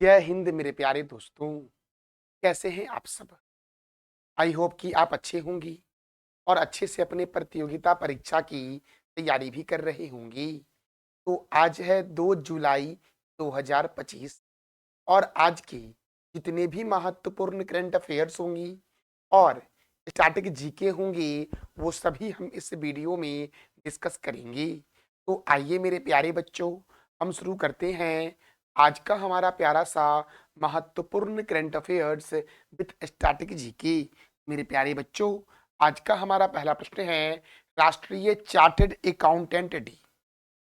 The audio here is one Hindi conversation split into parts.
जय हिंद मेरे प्यारे दोस्तों। कैसे हैं आप सब? आई होप कि आप अच्छे होंगी और अच्छे से अपने प्रतियोगिता परीक्षा की तैयारी भी कर रहे होंगी। तो आज है 2 जुलाई 2025 और आज के जितने भी महत्वपूर्ण करंट अफेयर्स होंगी और स्टैटिक जीके होंगे, वो सभी हम इस वीडियो में डिस्कस करेंगे। तो आइए मेरे प्यारे बच्चों, हम शुरू करते हैं आज का हमारा प्यारा सा महत्वपूर्ण current affairs with static GK. मेरे प्यारे बच्चों, आज का हमारा पहला प्रश्न है, राष्ट्रीय चार्टर्ड अकाउंटेंट डे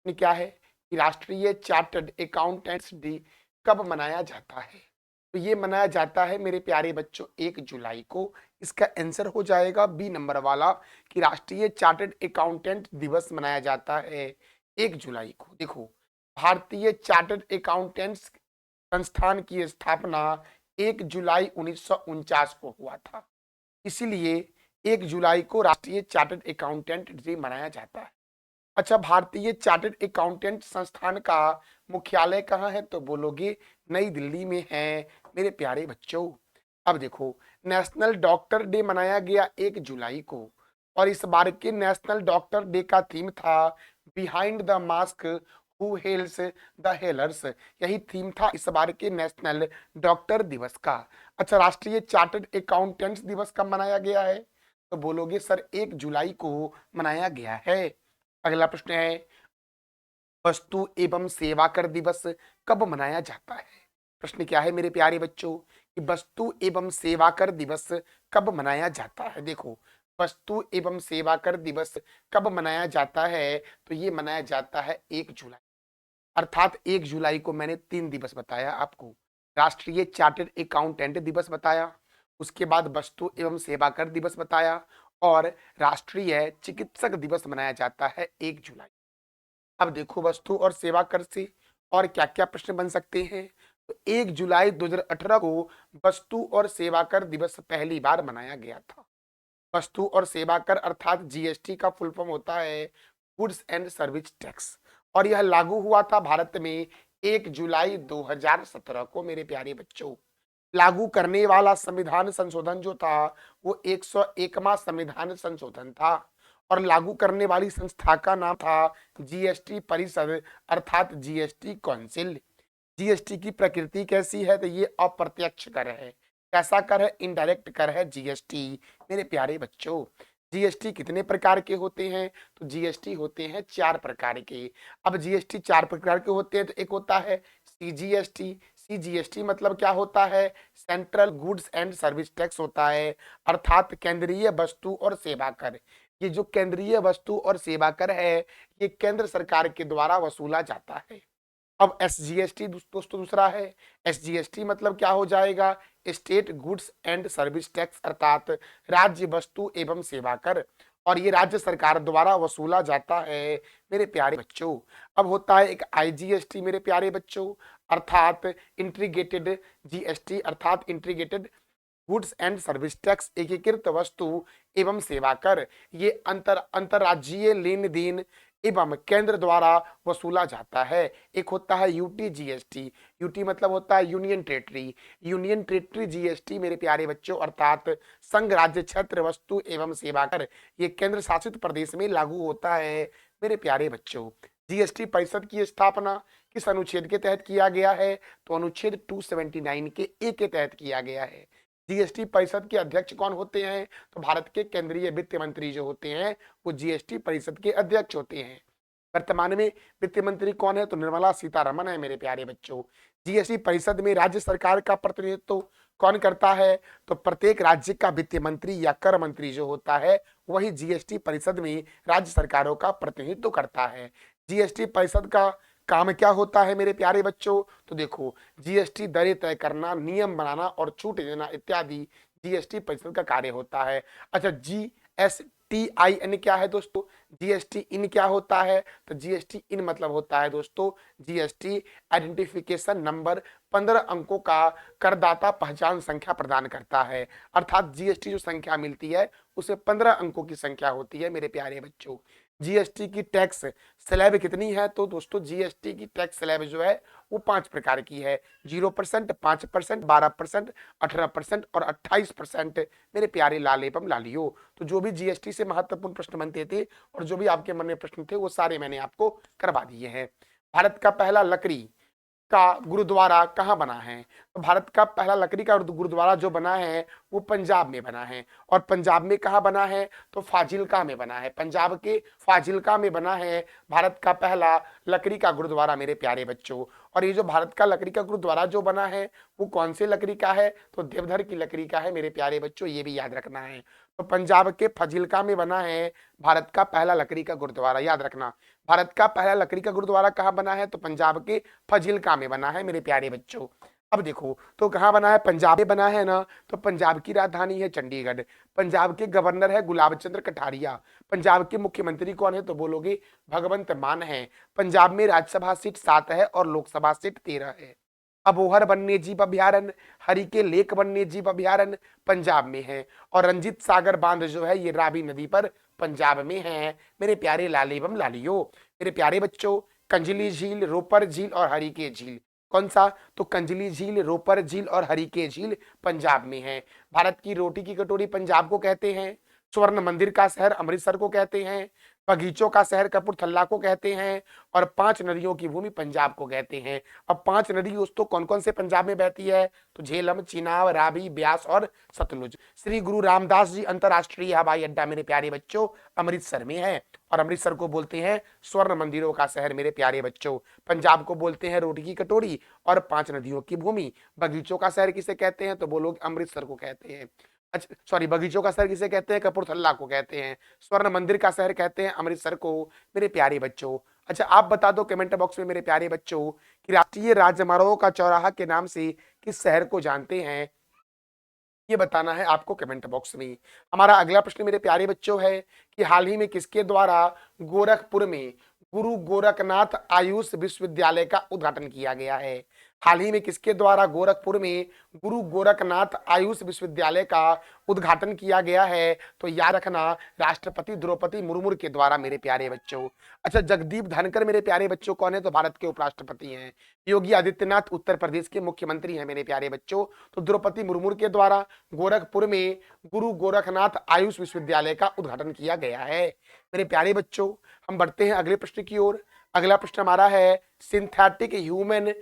ने क्या है कि राष्ट्रीय चार्टर्ड अकाउंटेंट्स डे कब मनाया जाता है? तो ये मनाया जाता है मेरे प्यारे बच्चों 1 जुलाई को। इसका आंसर हो जाएगा बी नंबर वाला कि राष्ट्रीय चार्टर्ड अकाउंटेंट दिवस मनाया जाता है 1 जुलाई को। देखो, भारतीय चार्टर्ड अकाउंटेंट्स संस्थान की स्थापना 1 जुलाई 1949 को हुआ था। इसीलिए 1 जुलाई को राष्ट्रीय चार्टर्ड अकाउंटेंट डे मनाया जाता है। अच्छा, भारतीय चार्टर्ड अकाउंटेंट संस्थान का मुख्यालय कहाँ है? तो बोलोगे नई दिल्ली में है मेरे प्यारे बच्चों। अब देखो, नेशनल डॉक्टर डे मनाया गया 1 जुलाई को और इस बार के नेशनल डॉक्टर डे का थीम था behind the mask who heals the healers. यही थीम था इस बार के नेशनल डॉक्टर दिवस का। अच्छा, राष्ट्रीय चार्टर्ड अकाउंटेंट्स दिवस कब मनाया गया है? तो बोलोगे सर 1 जुलाई को मनाया गया है। अगला प्रश्न है, वस्तु एवं सेवा कर दिवस कब मनाया जाता है? प्रश्न क्या है मेरे प्यारे बच्चों कि वस्तु एवं सेवा कर दिवस कब मनाया जाता है? देखो, वस्तु एवं सेवा कर दिवस कब मनाया जाता है? तो ये मनाया जाता है 1 जुलाई। अर्थात 1 जुलाई को मैंने 3 दिवस बताया आपको। राष्ट्रीय चार्टर्ड अकाउंटेंट दिवस बताया, उसके बाद वस्तु एवं सेवा कर दिवस बताया और राष्ट्रीय चिकित्सक दिवस मनाया जाता है 1 जुलाई। अब देखो, वस्तु और सेवा कर से और क्या क्या प्रश्न बन सकते हैं। तो 1 जुलाई 2018 को वस्तु और सेवा कर दिवस पहली बार मनाया गया था। वस्तु और सेवा कर अर्थात जीएसटी का फुल फॉर्म होता है गुड्स एंड सर्विस टैक्स और यह लागू हुआ था भारत में 1 जुलाई 2017 को। मेरे प्यारे बच्चों, लागू करने वाला संविधान संशोधन जो था वो 101वां संविधान संशोधन था और लागू करने वाली संस्था का नाम था जीएसटी परिषद अर्थात जीएसटी काउंसिल। जीएसटी की प्रकृति कैसी है? तो ये अप्रत्यक्ष कर है। कैसा कर है? इनडायरेक्ट कर है जीएसटी। मेरे प्यारे बच्चों, जीएसटी कितने प्रकार के होते हैं? तो जीएसटी होते हैं 4 प्रकार के। अब जीएसटी 4 प्रकार के होते हैं। तो एक होता है सीजीएसटी। सीजीएसटी मतलब क्या होता है? Central goods and service tax होता है, अर्थात केंद्रीय वस्तु और सेवा कर। ये जो केंद्रीय वस्तु और सेवा कर है, ये केंद्र सरकार के द्वारा वसूला जाता है। अब एसजीएसटी दोस्तों दूसरा है। एसजीएसटी मतलब क्या हो जाएगा? State goods and service tax अर्थात राज्य वस्तु एवं सेवा कर और ये राज्य सरकार द्वारा वसूला जाता है मेरे प्यारे बच्चों। अब होता है एक आईजीएसटी मेरे प्यारे बच्चों, अर्थात इंटीग्रेटेड जीएसटी अर्थात integrated goods and service tax एकीकृत वस्तु एवं सेवा कर। ये अंतरराज्यीय लेन देन एवं केंद्र द्वारा वसूला जाता है। एक होता है यूटी जीएसटी। यूटी मतलब होता है union territory. Union territory GST मेरे प्यारे बच्चों अर्थात संघ राज्य क्षेत्र वस्तु एवं सेवा कर, ये केंद्र शासित प्रदेश में लागू होता है मेरे प्यारे बच्चों। जीएसटी परिषद की स्थापना किस अनुच्छेद के तहत किया गया है? तो अनुच्छेद 279 के ए के तहत किया गया है। जीएसटी परिषद के अध्यक्ष कौन होते हैं? तो भारत के केंद्रीय वित्त मंत्री जो होते हैं वो जीएसटी परिषद के अध्यक्ष होते हैं। वर्तमान में वित्त मंत्री कौन है? तो निर्मला सीतारमण है मेरे प्यारे बच्चों। जीएसटी परिषद में राज्य सरकार का प्रतिनिधित्व कौन करता है? तो प्रत्येक राज्य का वित्त मंत्री या कर मंत्री जो होता है वही जीएसटी परिषद में राज्य सरकारों का प्रतिनिधित्व करता है। जीएसटी परिषद का काम क्या होता है मेरे प्यारे बच्चों? तो देखो, जीएसटी दरें तय करना, नियम बनाना और छूट देना इत्यादि जीएसटी परिषद का कार्य होता है। अच्छा, जीएसटीआईएन क्या है दोस्तों? जीएसटी इन क्या होता है? तो जीएसटी इन मतलब होता है दोस्तों जीएसटी आइडेंटिफिकेशन नंबर, 15 अंकों का करदाता पहचान संख्या प्रदान करता है। अर्थात जीएसटी जो संख्या मिलती है उसे 15 अंकों की संख्या होती है मेरे प्यारे बच्चों। जीएसटी की टैक्स स्लैब कितनी है? तो दोस्तों जीएसटी की टैक्स स्लैब जो है वो 5 प्रकार की है। 0%, 5%, 12%, 18% और 28%। मेरे प्यारे लाल एवं लालियो, तो जो भी जीएसटी से महत्वपूर्ण प्रश्न बनते थे और जो भी आपके मन में प्रश्न थे वो सारे मैंने आपको करवा दिए हैं। भारत का पहला लकड़ी का गुरुद्वारा कहाँ बना है? तो भारत का पहला लकड़ी का गुरुद्वारा जो बना है वो पंजाब में बना है। और पंजाब में कहाँ बना है? तो फाजिलका में बना है। पंजाब के फाजिलका में बना है भारत का पहला लकड़ी का गुरुद्वारा मेरे प्यारे बच्चों। और ये जो भारत का लकड़ी का गुरुद्वारा जो बना है वो कौन से लकड़ी का है? तो देवधर की लकड़ी का है मेरे प्यारे बच्चों, ये भी याद रखना है। तो पंजाब के फाजिलका में बना है भारत का पहला लकड़ी का गुरुद्वारा, याद रखना। भारत का पहला लकड़ी का गुरुद्वारा कहाँ बना है? तो पंजाब के फाजिलका में बना है मेरे प्यारे बच्चों। अब देखो तो कहाँ बना है? पंजाब में बना है ना, तो पंजाब की राजधानी है चंडीगढ़। पंजाब के गवर्नर है गुलाब चंद्र कटारिया। पंजाब के मुख्यमंत्री कौन है? तो बोलोगे भगवंत मान है। पंजाब में राज्यसभा सीट 7 है और लोकसभा सीट 13 है। अबोहर वन्य जीव अभ्यारण्य, हरिके लेक वन्य जीव अभ्यारण्य पंजाब में है। और रंजीत सागर बांध जो है ये रावी नदी पर पंजाब में है मेरे प्यारे लाल एवं लालियो। मेरे प्यारे बच्चों, कंजली झील, रोपर झील और हरिके झील कौन सा? तो कंजली झील, रोपर झील और हरिके झील पंजाब में है। भारत की रोटी की कटोरी पंजाब को कहते हैं। स्वर्ण मंदिर का शहर अमृतसर को कहते हैं। बगीचों का शहर कपूरथला को कहते हैं। और 5 नदियों की भूमि पंजाब को कहते हैं। अब 5 नदी दोस्तों कौन कौन से पंजाब में बहती है? तो झेलम, चिनाब, रावी, ब्यास और सतलुज। श्री गुरु रामदास जी अंतरराष्ट्रीय हवाई अड्डा मेरे प्यारे बच्चों अमृतसर में है। और अमृतसर को बोलते हैं स्वर्ण मंदिरों का शहर मेरे प्यारे बच्चों। पंजाब को बोलते हैं रोटी की कटोरी और 5 नदियों की भूमि। बगीचों का शहर किसे कहते हैं? तो बोलोगे अमृतसर को कहते हैं। अच्छा सॉरी, बगीचों का शहर किसे कहते हैं? कपूरथला को कहते हैं। स्वर्ण मंदिर का शहर कहते हैं अमृतसर को मेरे प्यारे बच्चों। अच्छा आप बता दो कमेंट बॉक्स में मेरे प्यारे बच्चों कि राष्ट्रीय राजमार्गों का चौराहा के नाम से किस शहर को जानते हैं? ये बताना है आपको कमेंट बॉक्स में। हमारा अगला प्रश्न मेरे प्यारे बच्चों है कि हाल ही में किसके द्वारा गोरखपुर में गुरु गोरखनाथ आयुष विश्वविद्यालय का उद्घाटन किया गया है? हाल ही में किसके द्वारा गोरखपुर में गुरु गोरखनाथ आयुष विश्वविद्यालय का उद्घाटन किया गया है? तो याद रखना राष्ट्रपति द्रौपदी मुर्मू के द्वारा मेरे प्यारे बच्चों। अच्छा जगदीप धनखड़ मेरे प्यारे बच्चों कौन है? तो भारत के उपराष्ट्रपति हैं। योगी आदित्यनाथ उत्तर प्रदेश के मुख्यमंत्री हैं मेरे प्यारे बच्चों। तो द्रौपदी मुर्मू के द्वारा गोरखपुर में गुरु गोरखनाथ आयुष विश्वविद्यालय का उद्घाटन किया गया है मेरे प्यारे बच्चों। हम बढ़ते हैं अगले प्रश्न की ओर। अगला प्रश्न हमारा है सिंथेटिक ह्यूमन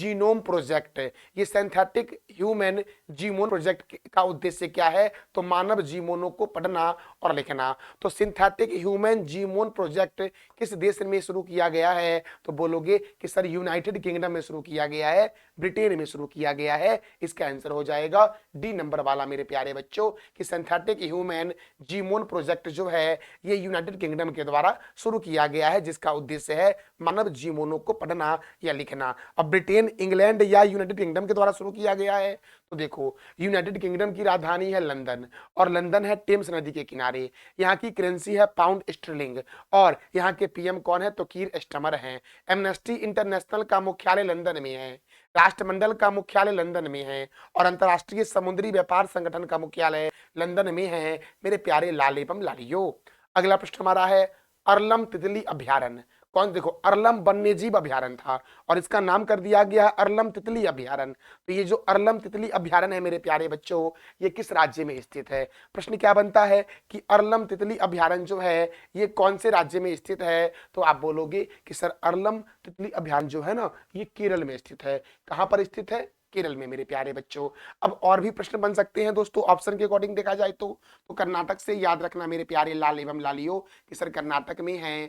जीनोम प्रोजेक्ट। ये सिंथेटिक ह्यूमन जीनोम प्रोजेक्ट का उद्देश्य क्या है? तो मानव जीनोमों को पढ़ना और लिखना। तो सिंथेटिक ह्यूमन जीनोम प्रोजेक्ट किस देश में शुरू किया गया है? तो बोलोगे कि सर यूनाइटेड किंगडम में शुरू किया गया है, ब्रिटेन में शुरू किया गया है। इसका आंसर हो जाएगा डी नंबर वाला मेरे प्यारे बच्चों कि सिंथेटिक ह्यूमन जीनोम प्रोजेक्ट जो है ये यूनाइटेड किंगडम के द्वारा शुरू किया गया है, जिसका उद्देश्य है मानव जीनोमों को पढ़ना या लिखना। अब ब्रिटेन, इंग्लैंड या यूनाइटेड किंगडम के द्वारा शुरू किया गया है? तो देखो यूनाइटेड किंगडम की राजधानी है लंदन और लंदन है टेम्स नदी के किनारे। यहाँ की करेंसी है पाउंड स्टर्लिंग और यहाँ के पीएम कौन है? तो कीर स्टमर हैं। एमनेस्टी इंटरनेशनल का मुख्यालय लंदन में है। राष्ट्रमंडल का मुख्यालय लंदन में है और अंतरराष्ट्रीय समुद्री व्यापार संगठन का मुख्यालय लंदन में है मेरे प्यारे लाल एवं लालियो। अगला प्रश्न हमारा है अरलम तितली अभ्यारण्य कौन? देखो अरलम वन्यजीव अभ्यारण्य था और इसका नाम कर दिया गया अरलम तितली अभ्यारण्य। तो ये जो अरलम तितली अभ्यारण्य है मेरे प्यारे बच्चों ये किस राज्य में स्थित है? प्रश्न क्या बनता है कि अरलम तितली अभ्यारण्य जो है ये कौन से राज्य में स्थित है? तो आप बोलोगे कि सर अरलम तितली अभ्यारण्य जो है ना ये केरल में स्थित है। कहां पर स्थित है? केरल में मेरे प्यारे बच्चों। अब और भी प्रश्न बन सकते हैं दोस्तों ऑप्शन के अकॉर्डिंग देखा जाए तो कर्नाटक से याद रखना मेरे प्यारे लाल एवं लालियो कि सर कर्नाटक में है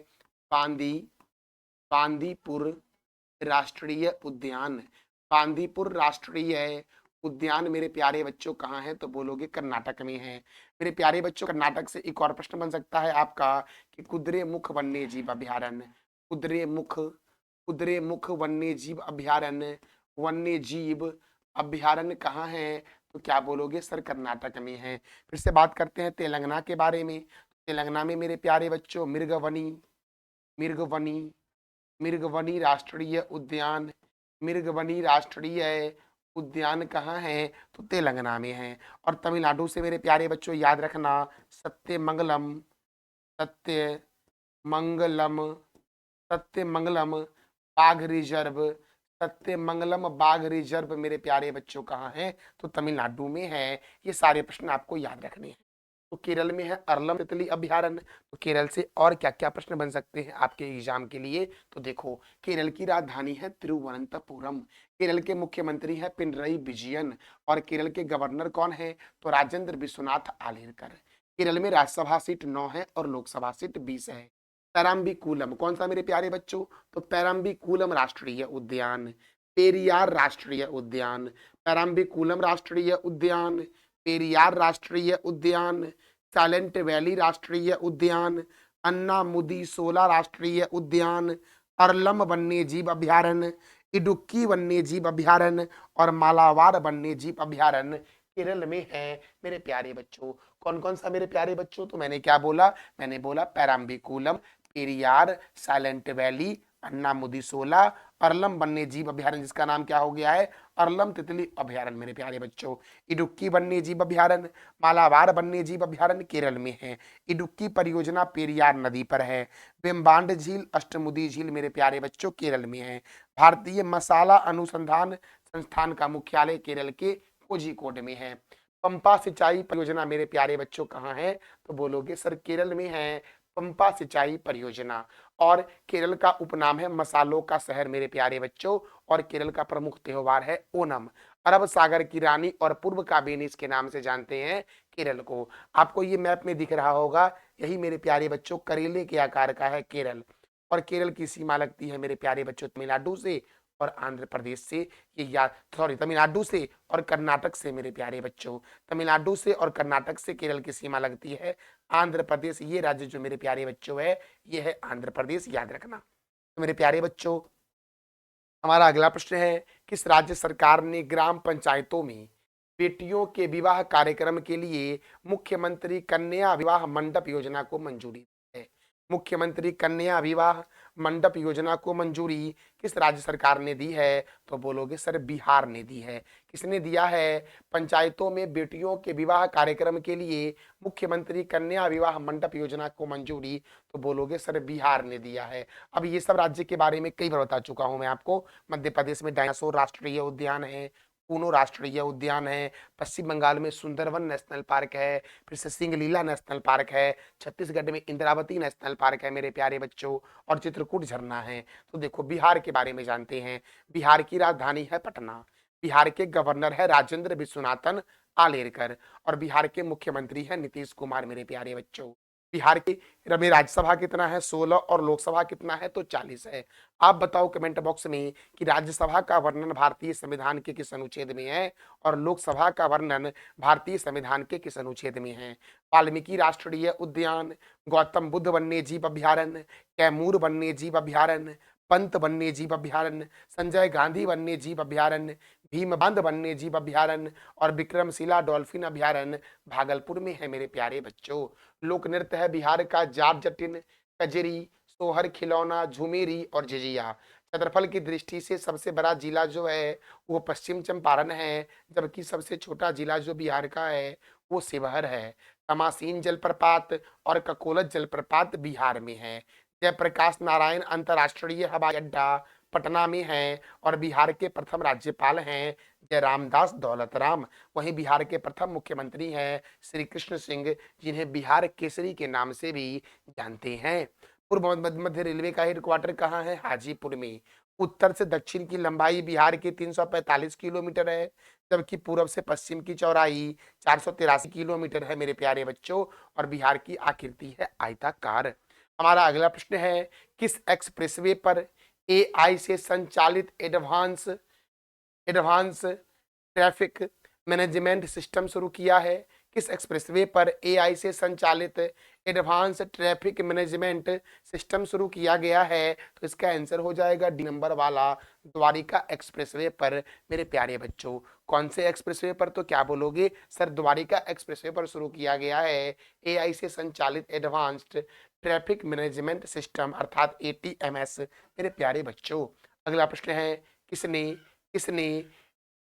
बांदीपुर राष्ट्रीय उद्यान। बांदीपुर राष्ट्रीय उद्यान मेरे प्यारे बच्चों कहाँ है? तो बोलोगे कर्नाटक में है। मेरे प्यारे बच्चों कर्नाटक से एक और प्रश्न बन सकता है आपका कि कुद्रेमुख वन्य जीव अभ्यारण्य। कुद्रेमुख वन्य जीव अभ्यारण्य, वन्य जीव अभ्यारण्य कहाँ है? तो क्या बोलोगे? सर कर्नाटक में है। फिर से बात करते हैं तेलंगाना के बारे में। तेलंगाना में मेरे प्यारे बच्चों मिर्गवनी मिर्गवनी राष्ट्रीय उद्यान, मिर्गवनी राष्ट्रीय उद्यान कहाँ है? तो तेलंगाना में है। और तमिलनाडु से मेरे प्यारे बच्चों याद रखना सत्यमंगलम, सत्य मंगलम, सत्यमंगलम बाघ रिजर्व, सत्यमंगलम बाघ रिजर्व मेरे प्यारे बच्चों कहाँ है? तो तमिलनाडु में है। ये सारे प्रश्न आपको याद रखने हैं। तो केरल में है अरलम तितली अभयारण्य। तो केरल से और क्या क्या प्रश्न बन सकते हैं आपके एग्जाम के लिए? तो देखो, केरल की राजधानी है तिरुवनंतपुरम, केरल के मुख्यमंत्री है पिनरई विजयन, और केरल के गवर्नर कौन है? तो राजेंद्र विश्वनाथ आलेरकर। केरल में राज्यसभा सीट 9 है और लोकसभा सीट 20 है। पेराम्बिकुलम कौन सा मेरे प्यारे बच्चों? तो पेराम्बिकुलम राष्ट्रीय उद्यान, पेरियार राष्ट्रीय उद्यान, पेराम्बिकुलम राष्ट्रीय उद्यान, पेरियार राष्ट्रीय उद्यान, साइलेंट वैली राष्ट्रीय उद्यान, अन्नामुदी सोला राष्ट्रीय उद्यान, अरलम वन्यजीव अभयारण्य, इडुक्की वन्यजीव अभयारण्य और मालावार वन्यजीव अभयारण्य केरल में है मेरे प्यारे बच्चों। कौन कौन सा मेरे प्यारे बच्चों? तो मैंने क्या बोला? मैंने बोला पेराम्बिकुलम, पेरियार, साइलेंट वैली, अन्नामुदीसोला, अरलम वन्य जीव अभयारण्य जिसका नाम क्या हो गया है? अरलम तितली अभयारण्य मेरे प्यारे बच्चों। इडुक्की वन्य जीव अभयारण्य, मालाबार वन्य जीव अभयारण्य केरल में है। इडुक्की परियोजना पेरियार नदी पर है। वेम्बांड झील, अष्टमुदी झील मेरे प्यारे बच्चों केरल में है। भारतीय मसाला अनुसंधान संस्थान का मुख्यालय केरल के कोझिकोड में है। पंपा सिंचाई परियोजना मेरे प्यारे बच्चों कहाँ है? तो बोलोगे सर केरल में है पंपा सिंचाई परियोजना। और केरल का उपनाम है मसालों का शहर मेरे प्यारे बच्चों। और केरल का प्रमुख त्योहार है ओनम। अरब सागर की रानी और पूर्व का वेनिस के नाम से जानते हैं केरल को। आपको ये मैप में दिख रहा होगा, यही मेरे प्यारे बच्चों करेले के आकार का है केरल। और केरल की सीमा लगती है मेरे प्यारे बच्चों तमिलनाडु से और आंध्र प्रदेश से। ये याद, सॉरी, तमिलनाडु से और कर्नाटक से मेरे प्यारे बच्चों। तमिलनाडु से और कर्नाटक से केरल की सीमा लगती है। आंध्र प्रदेश, ये राज्य जो मेरे प्यारे बच्चों है, ये है आंध्र प्रदेश, याद रखना। तो मेरे प्यारे बच्चों, हमारा अगला प्रश्न है, किस राज्य सरकार ने ग्राम पंचायतों में बेटियों के विवाह कार्यक्रम के लिए मुख्यमंत्री कन्या विवाह मंडप योजना को मंजूरी दी है? मुख्यमंत्री कन्या विवाह मंडप योजना को मंजूरी किस राज्य सरकार ने दी है? तो बोलोगे सर बिहार ने दी है। किसने दिया है? पंचायतों में बेटियों के विवाह कार्यक्रम के लिए मुख्यमंत्री कन्या विवाह मंडप योजना को मंजूरी, तो बोलोगे सर बिहार ने दिया है। अब ये सब राज्य के बारे में कई बार बता चुका हूं मैं आपको। मध्य प्रदेश में डायनासोर राष्ट्रीय उद्यान है, ऊनो राष्ट्रीय उद्यान है, पश्चिम बंगाल में सुंदरवन नेशनल पार्क है, फिर से सिंगलीला नेशनल पार्क है, छत्तीसगढ़ में इंद्रावती नेशनल पार्क है मेरे प्यारे बच्चों, और चित्रकूट झरना है। तो देखो बिहार के बारे में जानते हैं। बिहार की राजधानी है पटना। बिहार के गवर्नर है राजेंद्र विश्वनाथन आलेरकर, और बिहार के मुख्यमंत्री है नीतीश कुमार मेरे प्यारे बच्चों। बिहार की रवि राज्यसभा कितना है? 16, और लोकसभा कितना है? तो 40 है। आप बताओ कमेंट बॉक्स में कि राज्यसभा का वर्णन भारतीय संविधान के किस अनुच्छेद में है और लोकसभा का वर्णन भारतीय संविधान के किस अनुच्छेद में है? वाल्मीकि राष्ट्रीय उद्यान, गौतम बुद्ध वन्य जीव अभयारण्य, कैमूर वन्य जीव अभयारण्य, पंत वन्य जीव अभयारण्य, संजय गांधी वन्य जीव अभयारण्य, भीमबंध वन्य जीव अभयारण्य और विक्रमशिला डॉल्फिन अभयारण्य भागलपुर में है मेरे प्यारे बच्चों। लोक नृत्य है बिहार का जाट जटिन, कजरी, सोहर, खिलौना, झुमेरी और झिझिया। क्षेत्रफल की दृष्टि से सबसे बड़ा जिला जो है वो पश्चिम चंपारण है, जबकि सबसे छोटा जिला जो बिहार का है वो शिवहर है। तमासीन जलप्रपात और ककोलत जलप्रपात बिहार में है। जयप्रकाश नारायण अंतर्राष्ट्रीय हवाई अड्डा पटना में है, और बिहार के प्रथम राज्यपाल हैं जयरामदास दौलतराम। वहीं बिहार के प्रथम मुख्यमंत्री हैं श्री कृष्ण सिंह, जिन्हें बिहार केसरी के नाम से भी जानते हैं। पूर्व मध्य रेलवे का हेडक्वार्टर कहाँ है? हाजीपुर में। उत्तर से दक्षिण की लंबाई बिहार की 345 किलोमीटर है, जबकि पूर्व से पश्चिम की चौड़ाई 483 किलोमीटर है मेरे प्यारे बच्चों, और बिहार की आकृति है आयताकार। हमारा अगला प्रश्न है, किस एक्सप्रेसवे पर एआई से संचालित advance advance traffic management system शुरू किया है? किस एक्सप्रेसवे पर एआई से संचालित एडवांस ट्रैफिक मैनेजमेंट सिस्टम शुरू किया गया है? तो इसका आंसर हो जाएगा डी नंबर वाला, द्वारिका एक्सप्रेसवे पर मेरे प्यारे बच्चों। कौन से एक्सप्रेसवे पर? तो क्या बोलोगे सर द्वारिका एक्सप्रेसवे पर शुरू किया गया है एआई से संचालित एडवांस्ड ट्रैफिक मैनेजमेंट सिस्टम अर्थात एटीएमएस मेरे प्यारे बच्चों। अगला प्रश्न है, किसने किसने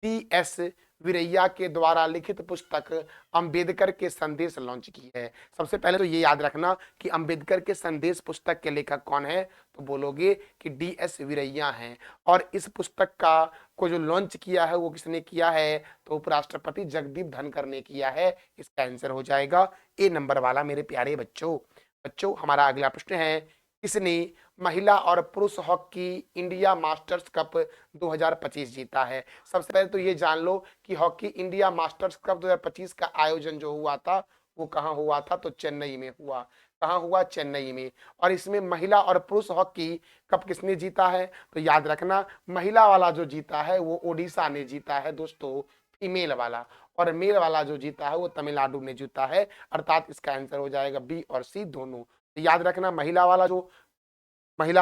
टीएस वीरैया के द्वारा लिखित पुस्तक अंबेडकर के संदेश लॉन्च की है? सबसे पहले तो ये याद रखना कि अंबेडकर के संदेश पुस्तक के लेखक कौन है, तो बोलोगे कि DS वीरैया हैं। और इस पुस्तक का को जो लॉन्च किया है वो किसने किया है, तो उपराष्ट्रपति जगदीप धनखड़ ने किया है। इसका आंसर हो जाएगा ए नंबर वाला मेरे प्यारे बच्चों। बच्चों हमारा अगला प्रश्न है, किसने महिला और पुरुष हॉकी इंडिया मास्टर्स कप 2025 जीता है? सबसे पहले तो ये जान लो कि हॉकी इंडिया मास्टर्स कप 2025 का आयोजन जो हुआ था वो कहाँ हुआ था, तो चेन्नई में हुआ। कहाँ हुआ? चेन्नई में। और इसमें महिला और पुरुष हॉकी कप किसने जीता है, तो याद रखना महिला वाला जो जीता है वो ओडिशा ने जीता है दोस्तों, फीमेल वाला। और मेल वाला जो जीता है वो तमिलनाडु ने जीता है। अर्थात इसका आंसर हो जाएगा बी और सी दोनों। तो याद रखना महिला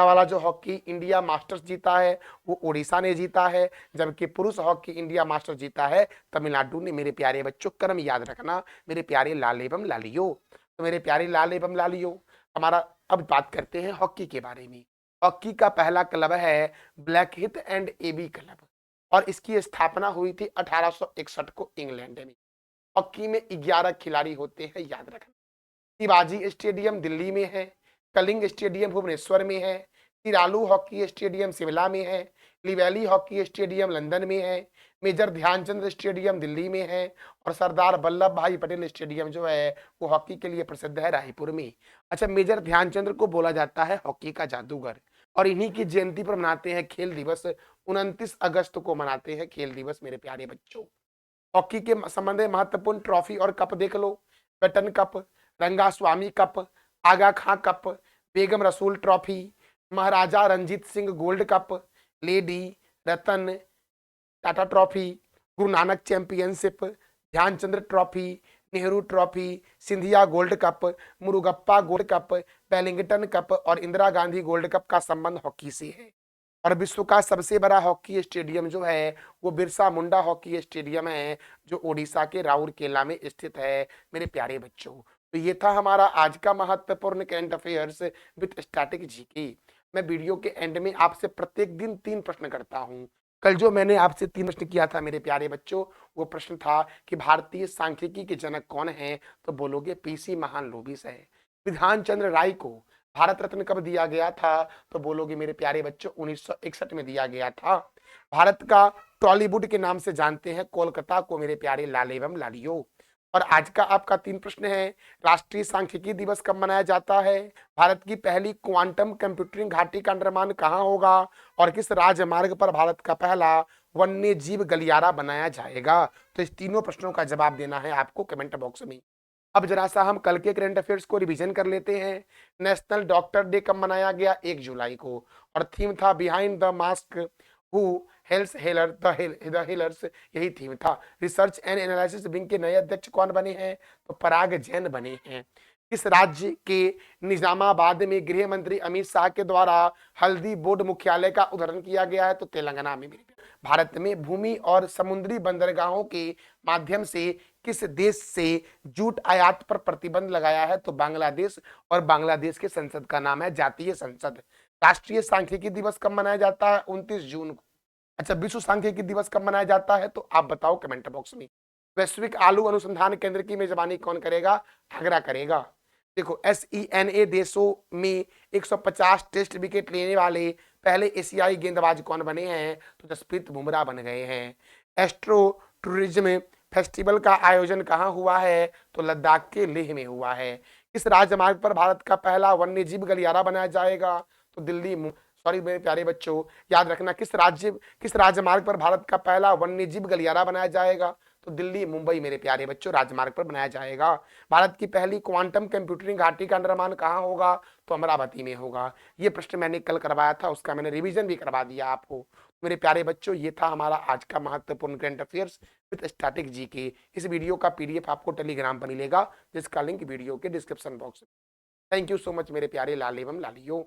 वाला जो हॉकी इंडिया मास्टर्स जीता है वो उड़ीसा ने जीता है, जबकि पुरुष हॉकी इंडिया मास्टर्स जीता है तमिलनाडु ने। मेरे प्यारे बच्चों क्रम याद रखना मेरे प्यारे लाल एवं लालियो। तो मेरे प्यारे लाल एवं लालियो हमारा अब बात करते हैं हॉकी के बारे में। हॉकी का पहला क्लब है ब्लैक हिथ एंड एबी क्लब, और इसकी स्थापना हुई थी 1861 को इंग्लैंड में। हॉकी में 11 खिलाड़ी होते हैं, याद रखना। शिवाजी स्टेडियम दिल्ली में है, कलिंग स्टेडियम भुवनेश्वर में है, तिरालू हॉकी स्टेडियम शिमला में है, लिवेली हॉकी स्टेडियम लंदन में है, मेजर ध्यानचंद स्टेडियम दिल्ली में है, और सरदार वल्लभ भाई पटेल स्टेडियम जो है वो हॉकी के लिए प्रसिद्ध है रायपुर में। अच्छा, मेजर ध्यानचंद को बोला जाता है हॉकी का जादूगर, और इन्हीं की जयंती पर मनाते हैं खेल दिवस। 29 अगस्त को मनाते हैं खेल दिवस मेरे प्यारे बच्चों। हॉकी के संबंध में महत्वपूर्ण ट्रॉफी और कप देख लो। Beighton cup, Rangaswamy cup, Aga Khan cup, Begum Rasul trophy, Maharaja Ranjit Singh gold cup, lady Ratan Tata trophy, Guru Nanak championship, Dhyanchand trophy, Nehru trophy, Scindia gold cup, Murugappa gold cup, Wellington cup और इंदिरा गांधी गोल्ड कप का संबंध हॉकी से है। और विश्व का सबसे बड़ा हॉकी स्टेडियम जो है वो बिरसा मुंडा हॉकी स्टेडियम है, जो ओडिशा के राउरकेला में स्थित है मेरे प्यारे बच्चों। तो ये था हमारा आज का महत्वपूर्ण current affairs with static GK. मैं वीडियो के एंड में आपसे प्रत्येक दिन 3 प्रश्न करता हूँ। कल जो मैंने आपसे 3 प्रश्न किया था मेरे प्यारे बच्चों, वो प्रश्न था कि भारतीय सांख्यिकी के जनक कौन है, तो बोलोगे PC महालनोबिस है। विधान चंद्र राय को भारत रत्न कब दिया गया था, तो बोलोगे मेरे प्यारे बच्चों 1961 में दिया गया था। भारत का टॉलीवुड के नाम से जानते हैं कोलकाता को मेरे प्यारे लाल एवं लालियो। और आज का आपका 3 प्रश्न है, राष्ट्रीय सांख्यिकी दिवस कब मनाया जाता है, भारत की पहली क्वांटम कंप्यूटिंग घाटी का निर्माण कहाँ होगा, और किस राजमार्ग पर भारत का पहला वन्य जीव गलियारा बनाया जाएगा। तो इस तीनों प्रश्नों का जवाब देना है आपको कमेंट बॉक्स में। अब जरा सा हम कल के करंट अफेयर्स को रिवीजन कर लेते हैं। नेशनल डॉक्टर डे कब मनाया गया, 1 जुलाई को, और थीम था behind the mask who heals healer the healers, यही थीम था। रिसर्च एंड एनालिसिस विंग के नए अध्यक्ष कौन बने हैं, तो पराग जैन बने हैं। किस राज्य के निजामाबाद में गृह मंत्री अमित शाह के द्वारा हल्दी बोर्ड मुख्यालय का उद्घाटन किया गया है, तो तेलंगाना में। भारत में भूमि और समुद्री बंदरगाहों के माध्यम से किस देश से जूट आयात पर प्रतिबंध लगाया है, तो बांग्लादेश, और बांग्लादेश के संसद का नाम है जातीय संसद। राष्ट्रीय सांख्यिकी दिवस कब मनाया जाता है, 29 जून को। अच्छा, विश्व सांख्यिकी दिवस कब मनाया जाता है, तो आप बताओ कमेंट बॉक्स में। वैश्विक आलू अनुसंधान केंद्र की मेजबानी कौन करेगा, आगरा करेगा। देखो SENA देशों में 150 टेस्ट विकेट लेने वाले पहले एशियाई गेंदबाज कौन बने हैं, तो जसप्रीत बुमराह बन गए हैं। एस्ट्रो टूरिज्म फेस्टिवल का आयोजन कहाँ हुआ है, तो लद्दाख के लेह में हुआ है। किस राजमार्ग पर भारत का पहला वन्यजीव गलियारा बनाया जाएगा, तो दिल्ली सॉरी मेरे प्यारे बच्चों याद रखना, किस राजमार्ग पर भारत का पहला वन्यजीव गलियारा बनाया जाएगा, तो दिल्ली मुंबई मेरे प्यारे बच्चों राजमार्ग पर बनाया जाएगा। भारत की पहली क्वांटम कंप्यूटिंग घाटी का निर्माण कहाँ होगा, तो अमरावती में होगा। ये प्रश्न मैंने कल करवाया था, उसका मैंने रिवीजन भी करवा दिया आपको। मेरे प्यारे बच्चों ये था हमारा आज का महत्वपूर्ण current affairs with static GK. इस वीडियो का PDF आपको टेलीग्राम पर मिलेगा, जिसका लिंक वीडियो के डिस्क्रिप्शन बॉक्स में। थैंक यू सो मच मेरे प्यारे लाल एवं लालियों।